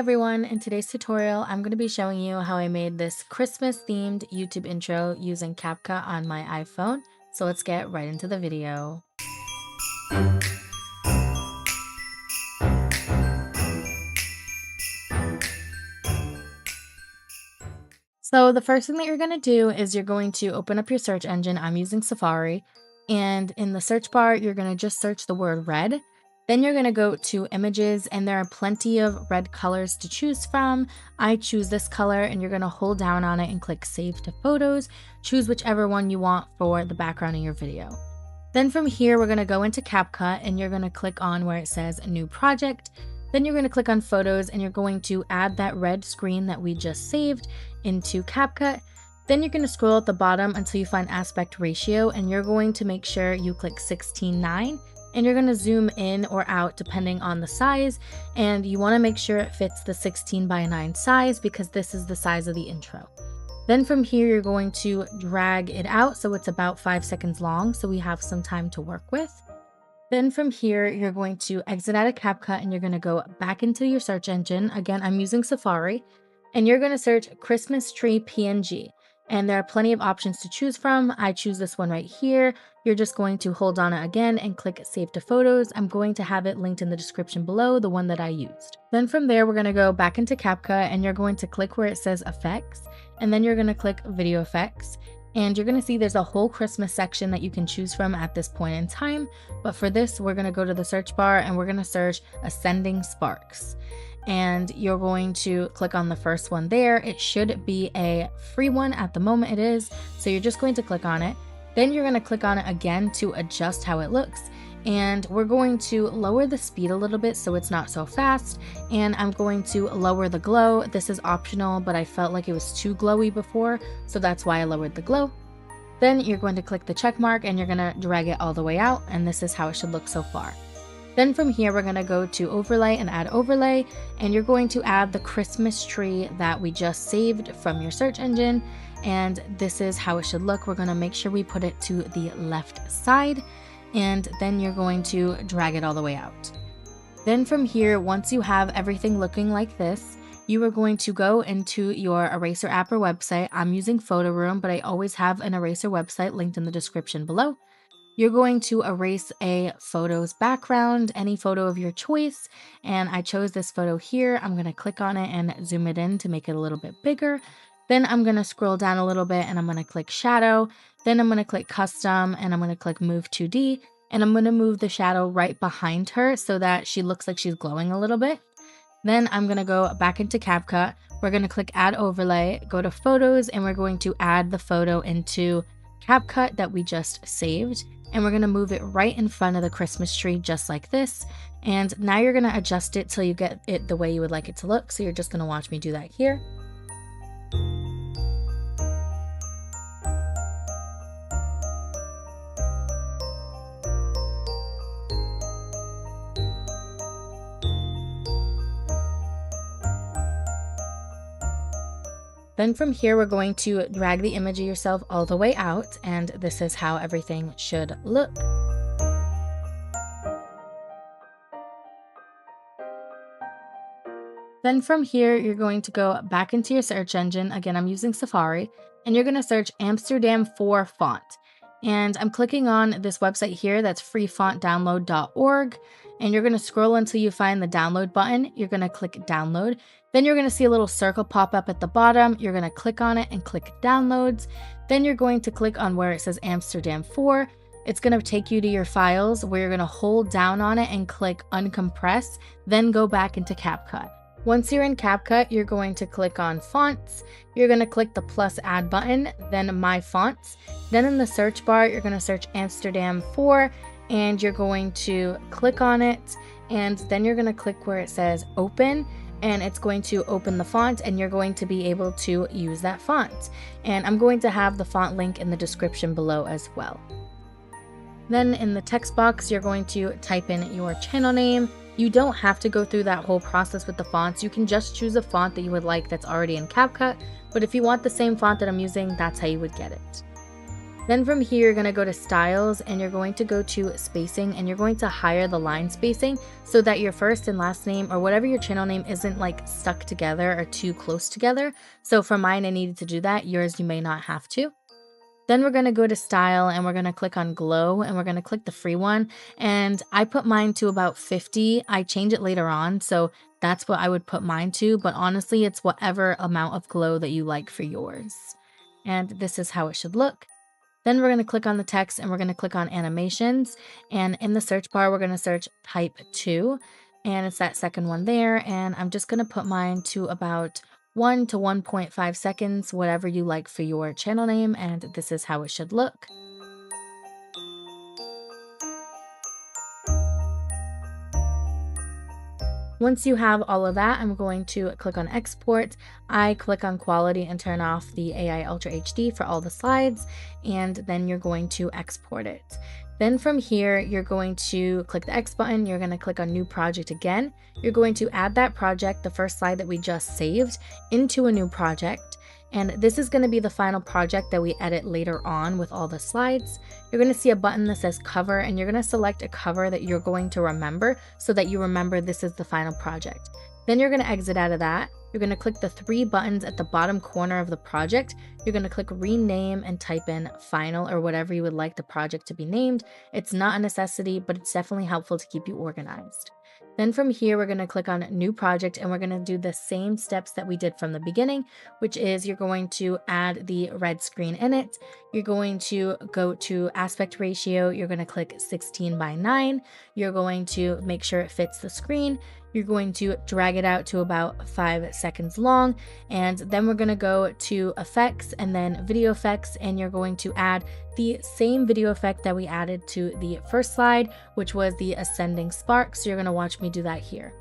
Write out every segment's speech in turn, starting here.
everyone, in today's tutorial I'm going to be showing you how I made this Christmas themed YouTube intro using Capcut on my iPhone. So let's get right into the video. So the first thing that you're going to do is you're going to open up your search engine. I'm using Safari, and in the search bar you're going to just search the word red. Then you're going to go to images, and there are plenty of red colors to choose from. I choose this color, and you're going to hold down on it and click save to photos. Choose whichever one you want for the background in your video. Then from here we're going to go into Capcut, and you're going to click on where it says new project. Then you're going to click on photos, and you're going to add that red screen that we just saved into Capcut. Then you're going to scroll at the bottom until you find aspect ratio, and you're going to make sure you click 16:9, and you're going to zoom in or out depending on the size, and you want to make sure it fits the 16:9 size because this is the size of the intro. Then from here you're going to drag it out so it's about 5 seconds long, so we have some time to work with. Then from here, you're going to exit out of Capcut, and you're going to go back into your search engine. Again, I'm using Safari, and you're going to search Christmas tree PNG. And there are plenty of options to choose from. I choose this one right here. You're just going to hold on it again and click save to photos. I'm going to have it linked in the description below, the one that I used. Then from there, we're going to go back into Capcut, and you're going to click where it says effects, and then you're going to click video effects. And you're going to see there's a whole Christmas section that you can choose from at this point in time. But for this, we're going to go to the search bar, and we're going to search ascending sparks. And you're going to click on the first one there. It should be a free one. At the moment it is. So you're just going to click on it. Then you're going to click on it again to adjust how it looks. And we're going to lower the speed a little bit so it's not so fast, and I'm going to lower the glow. This is optional, but I felt like it was too glowy before, so that's why I lowered the glow. Then you're going to click the check mark, and you're going to drag it all the way out, and this is how it should look so far. Then from here we're going to go to overlay and add overlay, and you're going to add the Christmas tree that we just saved from your search engine, and this is how it should look. We're going to make sure we put it to the left side, and then you're going to drag it all the way out. Then from here, once you have everything looking like this, you are going to go into your eraser app or website. I'm using Photoroom, but I always have an eraser website linked in the description below. You're going to erase a photo's background, any photo of your choice, and I chose this photo here. I'm going to click on it and zoom it in to make it a little bit bigger. Then I'm going to scroll down a little bit, and I'm going to click shadow. Then I'm going to click custom, and I'm going to click move 2D, and I'm going to move the shadow right behind her so that she looks like she's glowing a little bit. Then I'm going to go back into Capcut. We're going to click add overlay, go to photos, and we're going to add the photo into Capcut that we just saved. And we're going to move it right in front of the Christmas tree just like this. And now you're going to adjust it till you get it the way you would like it to look. So you're just going to watch me do that here. Then from here, we're going to drag the image of yourself all the way out, and this is how everything should look. Then from here, you're going to go back into your search engine. Again, I'm using Safari, and you're going to search Amsterdam 4 font. And I'm clicking on this website here, that's freefontdownload.org. And you're going to scroll until you find the download button. You're going to click download. Then you're going to see a little circle pop up at the bottom. You're going to click on it and click downloads. Then you're going to click on where it says Amsterdam 4. It's going to take you to your files where you're going to hold down on it and click uncompress. Then go back into Capcut. Once you're in Capcut, you're going to click on fonts. You're going to click the plus add button, then my fonts. Then in the search bar, you're going to search Amsterdam 4, and you're going to click on it, and then you're going to click where it says open, and it's going to open the font, and you're going to be able to use that font. And I'm going to have the font link in the description below as well. Then in the text box, you're going to type in your channel name. You don't have to go through that whole process with the fonts. You can just choose a font that you would like that's already in Capcut, but if you want the same font that I'm using, that's how you would get it. Then from here, you're going to go to styles and you're going to go to spacing and you're going to higher the line spacing so that your first and last name or whatever your channel name isn't like stuck together or too close together. So for mine, I needed to do that. Yours, you may not have to. Then we're going to go to style and we're going to click on glow and we're going to click the free one. And I put mine to about 50. I change it later on. So that's what I would put mine to. But honestly, it's whatever amount of glow that you like for yours. And this is how it should look. Then we're going to click on the text and we're going to click on animations. And in the search bar, we're going to search type 2. And it's that second one there. And I'm just going to put mine to about 1 to 1.5 seconds, whatever you like for your channel name. And this is how it should look. Once you have all of that, I'm going to click on export. I click on quality and turn off the AI Ultra HD for all the slides, and then you're going to export it. Then from here, you're going to click the X button. You're going to click on new project again. You're going to add that project, the first slide that we just saved, into a new project. And this is going to be the final project that we edit later on with all the slides. You're going to see a button that says cover, and you're going to select a cover that you're going to remember so that you remember this is the final project. Then you're going to exit out of that. You're going to click the 3 buttons at the bottom corner of the project. You're going to click rename and type in final or whatever you would like the project to be named. It's not a necessity, but it's definitely helpful to keep you organized. Then from here, we're going to click on new project and we're going to do the same steps that we did from the beginning, which is you're going to add the red screen in it. You're going to go to aspect ratio. You're going to click 16:9. You're going to make sure it fits the screen. You're going to drag it out to about 5 seconds long. And then we're going to go to effects and then video effects. And you're going to add the same video effect that we added to the first slide, which was the ascending spark. So you're going to watch me do that here.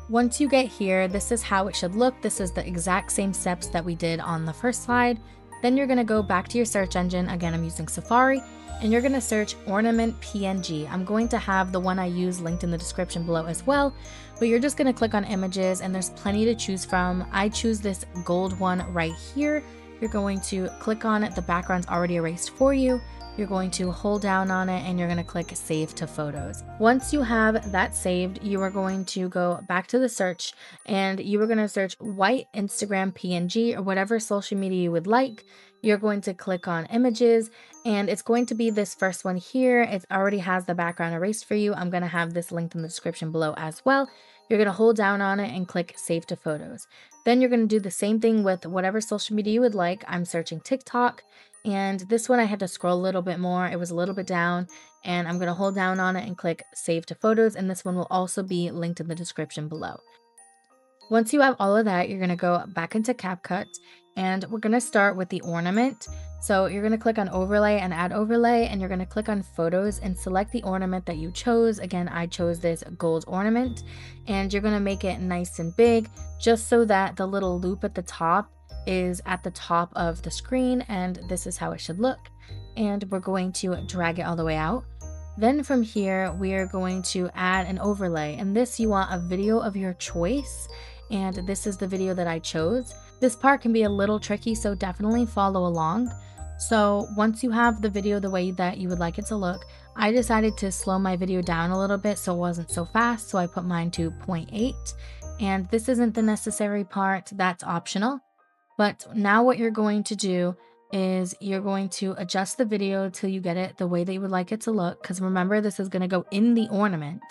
Once you get here, this is how it should look. This is the exact same steps that we did on the first slide. Then you're going to go back to your search engine. Again, I'm using Safari, and you're going to search ornament PNG. I'm going to have the one I use linked in the description below as well, but you're just going to click on images and there's plenty to choose from. I choose this gold one right here. You're going to click on it. The background's already erased for you. You're going to hold down on it and you're going to click save to photos. Once you have that saved, you are going to go back to the search and you are going to search white Instagram PNG or whatever social media you would like. You're going to click on images and it's going to be this first one here. It already has the background erased for you. I'm going to have this linked in the description below as well. You're going to hold down on it and click save to photos. Then you're going to do the same thing with whatever social media you would like. I'm searching TikTok. And this one I had to scroll a little bit more. It was a little bit down and I'm going to hold down on it and click save to photos. And this one will also be linked in the description below. Once you have all of that, you're going to go back into Capcut and we're going to start with the ornament. So you're going to click on overlay and add overlay and you're going to click on photos and select the ornament that you chose. Again, I chose this gold ornament and you're going to make it nice and big just so that the little loop at the top is at the top of the screen, and this is how it should look. And we're going to drag it all the way out. Then from here, we are going to add an overlay, and this you want a video of your choice, and this is the video that I chose. This part can be a little tricky, so definitely follow along. So once you have the video the way that you would like it to look, I decided to slow my video down a little bit so it wasn't so fast, so I put mine to 0.8, and this isn't the necessary part, that's optional. But now what you're going to do is you're going to adjust the video till you get it the way that you would like it to look. Because remember, this is going to go in the ornament.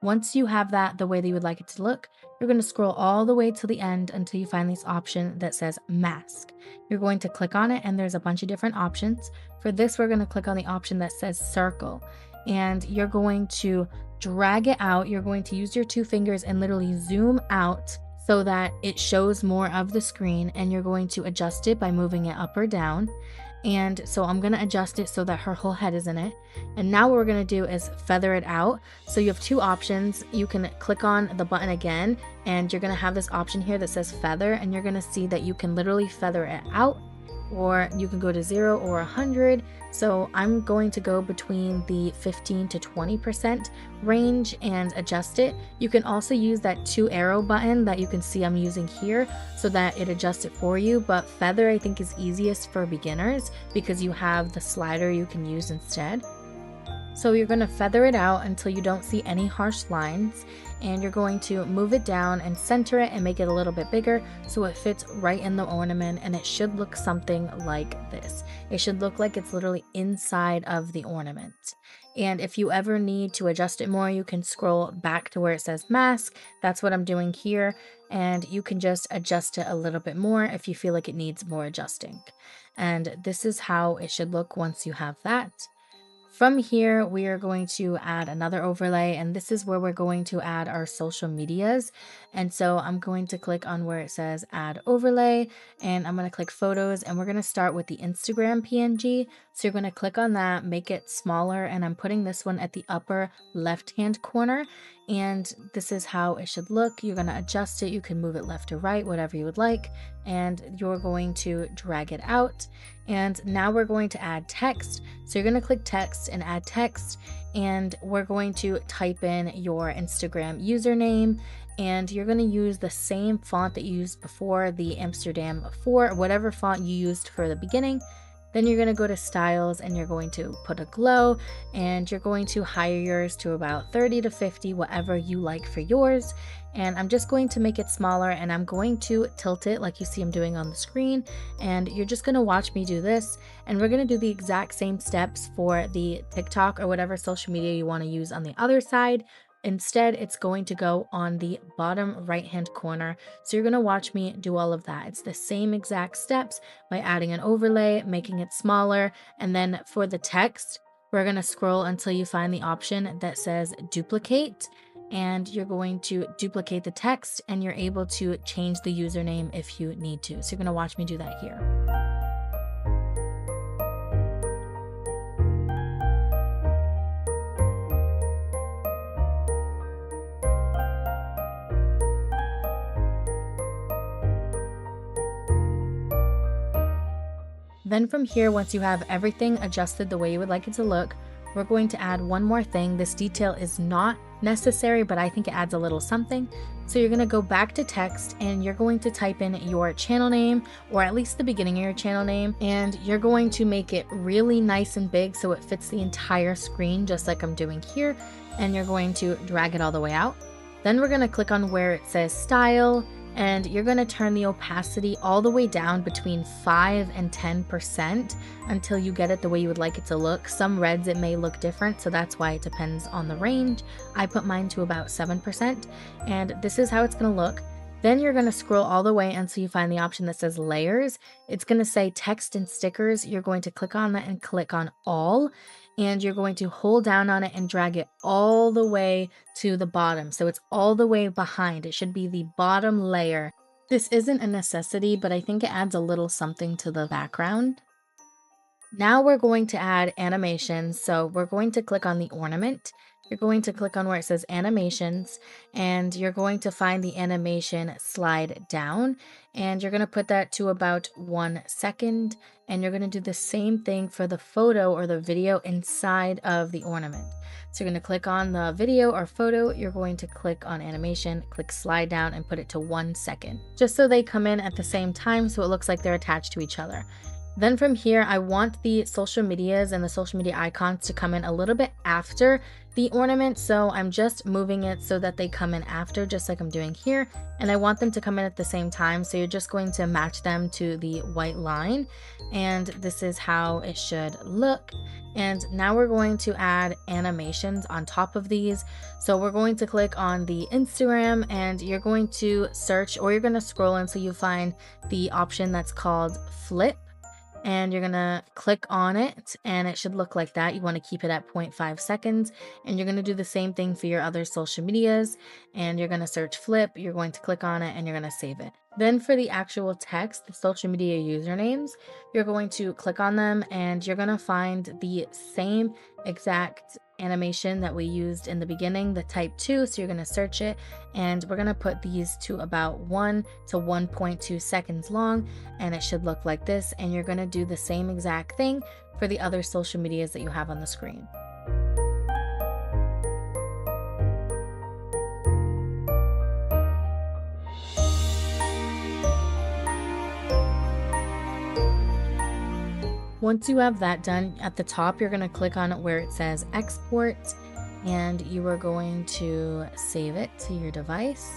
Once you have that the way that you would like it to look, you're going to scroll all the way to the end until you find this option that says mask. You're going to click on it and there's a bunch of different options. For this, we're going to click on the option that says circle. And you're going to drag it out. You're going to use your 2 fingers and literally zoom out so that it shows more of the screen, and you're going to adjust it by moving it up or down. And so I'm going to adjust it so that her whole head is in it. And now what we're going to do is feather it out. So you have 2 options. You can click on the button again and you're going to have this option here that says feather, and you're going to see that you can literally feather it out or you can go to 0 or 100. So I'm going to go between the 15 to 20% range and adjust it. You can also use that 2 arrow button that you can see I'm using here so that it adjusts it for you, but feather I think is easiest for beginners because you have the slider you can use instead. So you're going to feather it out until you don't see any harsh lines, and you're going to move it down and center it and make it a little bit bigger so it fits right in the ornament, and it should look something like this. It should look like it's literally inside of the ornament. And if you ever need to adjust it more, you can scroll back to where it says mask. That's what I'm doing here, and you can just adjust it a little bit more if you feel like it needs more adjusting. And this is how it should look once you have that. From here, we are going to add another overlay, and this is where we're going to add our social medias. And so I'm going to click on where it says add overlay, and I'm going to click photos, and we're going to start with the Instagram PNG. So you're going to click on that, make it smaller, and I'm putting this one at the upper left-hand corner. And this is how it should look. You're going to adjust it. You can move it left or right, whatever you would like. And you're going to drag it out. And now we're going to add text. So you're going to click text and add text. And we're going to type in your Instagram username. And you're going to use the same font that you used before, the Amsterdam 4, whatever font you used for the beginning. Then you're going to go to styles and you're going to put a glow, and you're going to hire yours to about 30 to 50, whatever you like for yours. And I'm just going to make it smaller, and I'm going to tilt it like you see I'm doing on the screen. And you're just going to watch me do this. And we're going to do the exact same steps for the TikTok or whatever social media you want to use on the other side. Instead, it's going to go on the bottom right-hand corner. So you're going to watch me do all of that. It's the same exact steps by adding an overlay, making it smaller. And then for the text, we're going to scroll until you find the option that says duplicate. And you're going to duplicate the text, and you're able to change the username if you need to. So you're going to watch me do that here. Then from here, once you have everything adjusted the way you would like it to look, we're going to add one more thing. This detail is not necessary, but I think it adds a little something. So you're going to go back to text, and you're going to type in your channel name, or at least the beginning of your channel name, and you're going to make it really nice and big so it fits the entire screen, just like I'm doing here. And you're going to drag it all the way out. Then we're going to click on where it says style, and you're going to turn the opacity all the way down between 5 and 10% until you get it the way you would like it to look. Some reds it may look different, so that's why it depends on the range. I put mine to about 7%, and this is how it's going to look. Then you're going to scroll all the way until you find the option that says layers. It's going to say text and stickers. You're going to click on that and click on all, and you're going to hold down on it and drag it all the way to the bottom. So it's all the way behind. It should be the bottom layer. This isn't a necessity, but I think it adds a little something to the background. Now we're going to add animations. So we're going to click on the ornament. You're going to click on where it says animations, and you're going to find the animation slide down, and you're going to put that to about 1 second. And you're going to do the same thing for the photo or the video inside of the ornament. So you're going to click on the video or photo, you're going to click on animation, click slide down, and put it to 1 second, just so they come in at the same time so it looks like they're attached to each other. Then from here, I want the social medias and the social media icons to come in a little bit after the ornament. So I'm just moving it so that they come in after, just like I'm doing here. And I want them to come in at the same time. So you're just going to match them to the white line. And this is how it should look. And now we're going to add animations on top of these. So we're going to click on the Instagram, and you're going to search, or you're going to scroll until you find the option that's called flip. And you're gonna click on it, and it should look like that. You want to keep it at 0.5 seconds, and you're gonna do the same thing for your other social medias, and you're gonna search flip, you're going to click on it, and you're gonna save it. Then for the actual text, the social media usernames, you're going to click on them and you're going to find the same exact animation that we used in the beginning, the type 2. So you're going to search it and we're going to put these to about 1 to 1.2 seconds long, and it should look like this. And you're going to do the same exact thing for the other social medias that you have on the screen. Once you have that done, at the top, you're going to click on it where it says export, and you are going to save it to your device.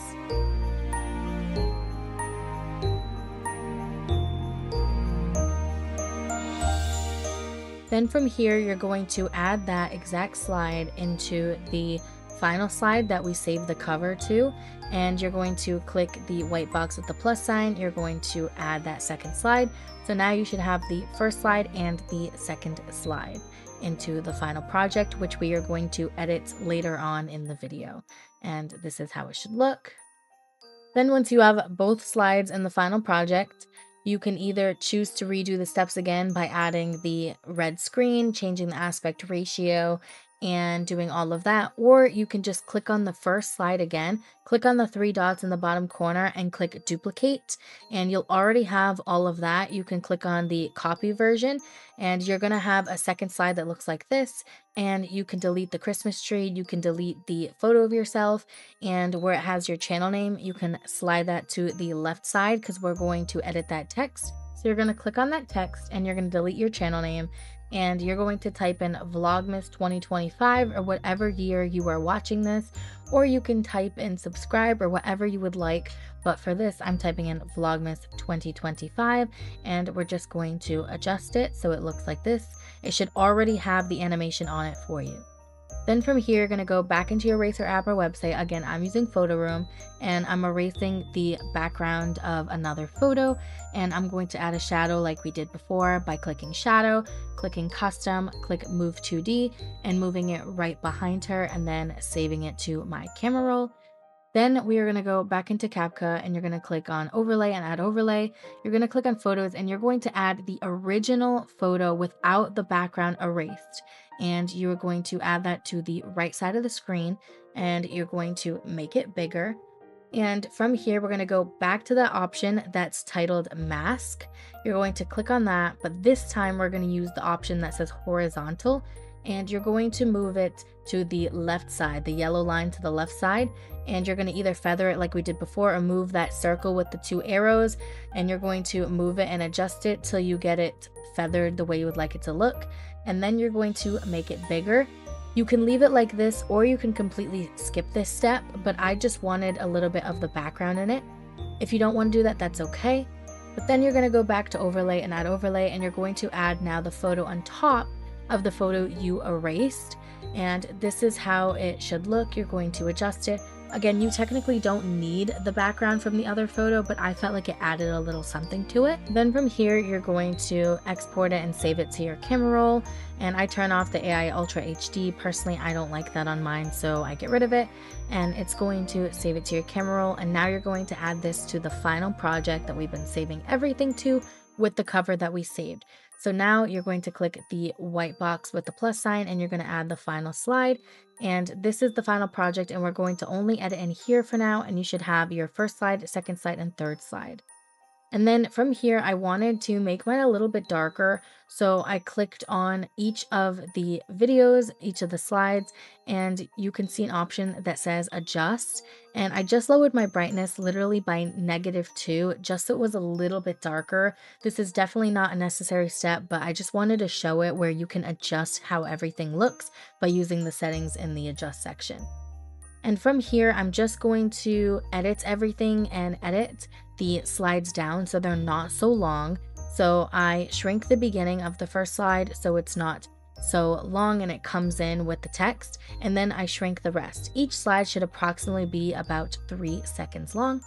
Then from here, you're going to add that exact slide into the final slide that we saved the cover to, and you're going to click the white box with the plus sign. You're going to add that second slide. So now you should have the first slide and the second slide into the final project, which we are going to edit later on in the video. And this is how it should look. Then once you have both slides in the final project, you can either choose to redo the steps again by adding the red screen, changing the aspect ratio, and doing all of that, or you can just click on the first slide again, click on the 3 dots in the bottom corner and click duplicate, and you'll already have all of that. You can click on the copy version and you're going to have a second slide that looks like this, and you can delete the Christmas tree, you can delete the photo of yourself, and where it has your channel name, you can slide that to the left side because we're going to edit that text. So you're going to click on that text and you're going to delete your channel name, and you're going to type in Vlogmas 2025 or whatever year you are watching this, or you can type in subscribe or whatever you would like. But for this, I'm typing in Vlogmas 2025, and we're just going to adjust it so it looks like this. It should already have the animation on it for you. Then from here, you're going to go back into your eraser app or website. Again, I'm using Photoroom, and I'm erasing the background of another photo, and I'm going to add a shadow like we did before by clicking shadow, clicking custom, click move 2D, and moving it right behind her, and then saving it to my camera roll. Then we are going to go back into Capcut and you're going to click on overlay and add overlay. You're going to click on photos and you're going to add the original photo without the background erased. And you are going to add that to the right side of the screen, and you're going to make it bigger. And from here, we're going to go back to the option that's titled mask. You're going to click on that, but this time we're going to use the option that says horizontal, and you're going to move it to the left side, the yellow line to the left side, and you're going to either feather it like we did before or move that circle with the 2 arrows, and you're going to move it and adjust it till you get it feathered the way you would like it to look, and then you're going to make it bigger. You can leave it like this or you can completely skip this step, but I just wanted a little bit of the background in it. If you don't want to do that, that's okay. But then you're going to go back to overlay and add overlay, and you're going to add now the photo on top of the photo you erased, and this is how it should look. You're going to adjust it. Again, you technically don't need the background from the other photo, but I felt like it added a little something to it. Then from here, you're going to export it and save it to your camera roll, and I turn off the AI Ultra HD. Personally, I don't like that on mine, so I get rid of it, and it's going to save it to your camera roll. And now you're going to add this to the final project that we've been saving everything to with the cover that we saved. So now you're going to click the white box with the plus sign and you're going to add the final slide. And this is the final project, and we're going to only edit in here for now, and you should have your first slide, second slide, and third slide. And then from here, I wanted to make mine a little bit darker. So I clicked on each of the videos, each of the slides, and you can see an option that says adjust. And I just lowered my brightness literally by -2, just so it was a little bit darker. This is definitely not a necessary step, but I just wanted to show it where you can adjust how everything looks by using the settings in the adjust section. And from here, I'm just going to edit everything and edit the slides down so they're not so long. So I shrink the beginning of the first slide so it's not so long and it comes in with the text, and then I shrink the rest. Each slide should approximately be about 3 seconds long.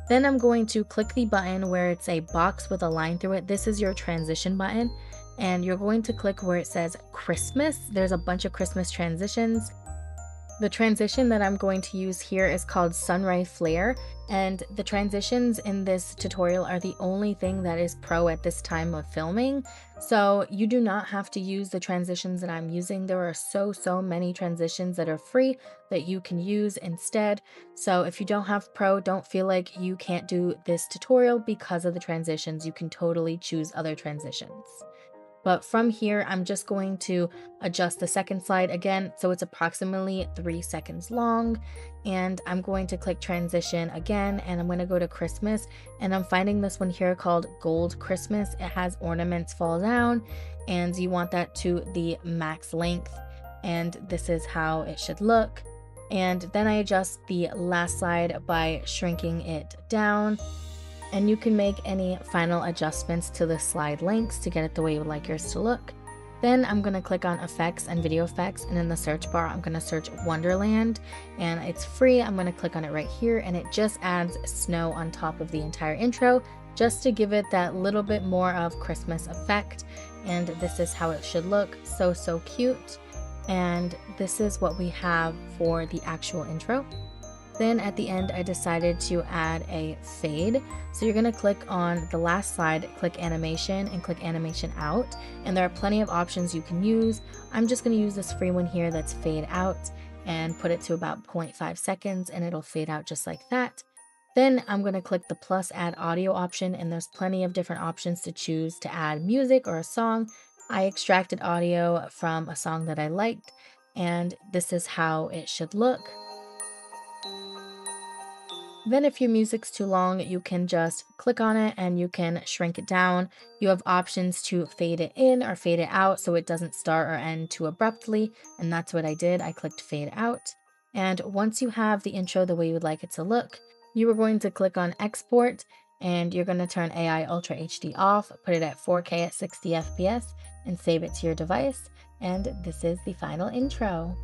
Then I'm going to click the button where it's a box with a line through it. This is your transition button, and you're going to click where it says Christmas. There's a bunch of Christmas transitions. The transition that I'm going to use here is called Sunray Flare, and the transitions in this tutorial are the only thing that is pro at this time of filming. So you do not have to use the transitions that I'm using. There are so many transitions that are free that you can use instead. So if you don't have pro, don't feel like you can't do this tutorial because of the transitions. You can totally choose other transitions. But from here, I'm just going to adjust the second slide again, so it's approximately 3 seconds long. And I'm going to click transition again, and I'm going to go to Christmas. And I'm finding this one here called Gold Christmas. It has ornaments fall down, and you want that to the max length. And this is how it should look. And then I adjust the last slide by shrinking it down, and you can make any final adjustments to the slide lengths to get it the way you would like yours to look. Then I'm going to click on effects and video effects, and in the search bar I'm going to search Wonderland, and it's free. I'm going to click on it right here, and it just adds snow on top of the entire intro just to give it that little bit more of Christmas effect. And this is how it should look. So cute. And this is what we have for the actual intro. Then at the end, I decided to add a fade. So you're gonna click on the last slide, click animation, and click animation out. And there are plenty of options you can use. I'm just gonna use this free one here that's fade out and put it to about 0.5 seconds, and it'll fade out just like that. Then I'm gonna click the plus add audio option, and there's plenty of different options to choose to add music or a song. I extracted audio from a song that I liked, and this is how it should look. Then if your music's too long, you can just click on it and you can shrink it down. You have options to fade it in or fade it out so it doesn't start or end too abruptly, and that's what I did. I clicked fade out. And once you have the intro the way you would like it to look, you are going to click on export, and you're going to turn AI Ultra HD off, put it at 4K at 60 FPS, and save it to your device. And this is the final intro.